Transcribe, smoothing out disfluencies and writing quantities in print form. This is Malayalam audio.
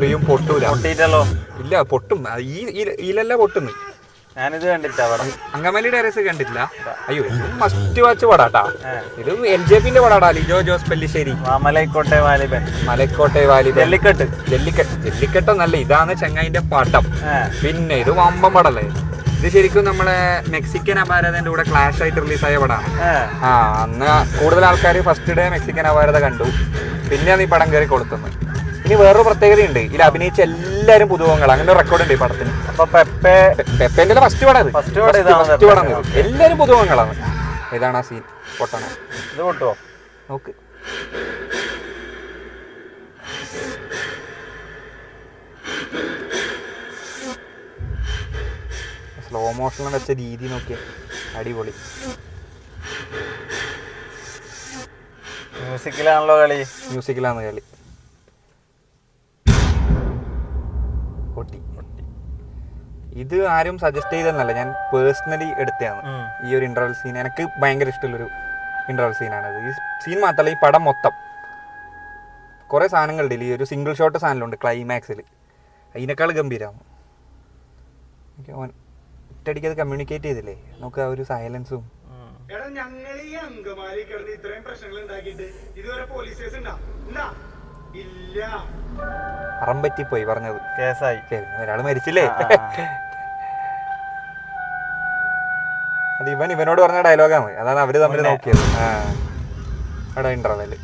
എറിയും പൊട്ടൂല. പൊട്ടിയിട്ടല്ലോ? ഇല്ല, പൊട്ടും. ഈലല്ല പൊട്ടുന്നു. ഞാനിത് കണ്ടിട്ടാ പടം. അങ്കമാലി ഡയറീസ് കണ്ടിട്ടില്ല? അയ്യോ, മസ്റ്റ് വാച്ച് പടാട്ടാ. ഇത് LJPന്റെ പടാടാ. ലിജോ ജോസ് പെല്ലിശ്ശേരി. മലൈക്കോട്ടെ വാലിബൻ. മലക്കോട്ടെ വാലിബൻ. ജല്ലിക്കെട്ടൊന്നല്ല, ഇതാണ് ചെങ്ങായിന്റെ പടം. പിന്നെ ഇത് വമ്പൻ പടല്ലേ. ഇത് ശരിക്കും നമ്മളെ മെക്സിക്കൻ അപാരതന്റെ കൂടെ ക്ലാഷ് ആയിട്ട് റിലീസായ പടമാണ്. അന്ന് കൂടുതൽ ആൾക്കാർ ഫസ്റ്റ് ഡേ മെക്സിക്കൻ അപാരത കണ്ടു, പിന്നെയാണ് ഈ പടം കയറി കൊളുത്തുന്നത്. ഇനി വേറൊരു പ്രത്യേകതയുണ്ട്, ഇതിൽ അഭിനയിച്ച എല്ലാവരും പുതുമുഖങ്ങൾ. അങ്ങനെ റെക്കോർഡ് ഉണ്ട് ഈ പടത്തിന്. അപ്പൊ പെപ്പേന്റെ ഫസ്റ്റ് പടം ഇത്. ഫസ്റ്റ് പടം എല്ലാവരും പുതുമുഖങ്ങളാണ്. ഇതാണ് ആ സീൻ. പൊട്ടണ ഇത് പൊട്ടുവോ? നോക്ക്. സ്ലോ മോഷനിൽ വെച്ച രീതി നോക്കിയ അടിപൊളി. മ്യൂസിക്കിലാണല്ലോ കളി. മ്യൂസിക്കിലാണ് കളി. പൊട്ടി. ഇത് ആരും സജസ്റ്റ് ചെയ്തെന്നല്ല, ഞാൻ പേഴ്സണലി എടുത്തതാണ് ഈ ഒരു ഇന്റർവൽ സീൻ. എനിക്ക് ഭയങ്കര ഇഷ്ടമുള്ളൊരു ഇന്റർവൽ സീനാണത്. ഈ സീൻ മാത്രമല്ല, ഈ പടം മൊത്തം കുറേ സാധനങ്ങളുണ്ട്. ഈ ഒരു സിംഗിൾ ഷോട്ട് സാധനമുണ്ട് ക്ലൈമാക്സിൽ, അതിനേക്കാൾ ഗംഭീരമാണ്. ഒറ്റയടിക്ക് അത് കമ്മ്യൂണിക്കേറ്റ് ചെയ്തില്ലേ, നമുക്ക് ആ ഒരു സൈലൻസും. അറം പറ്റിപ്പോയി പറഞ്ഞത്. കേസായി. ഒരാൾ മരിച്ചില്ലേ? അത് ഇവനോട് പറഞ്ഞ ഡയലോഗാണ്. അതാണ് അവര് തമ്മിൽ നോക്കിയത്. ഇന്റർവെല്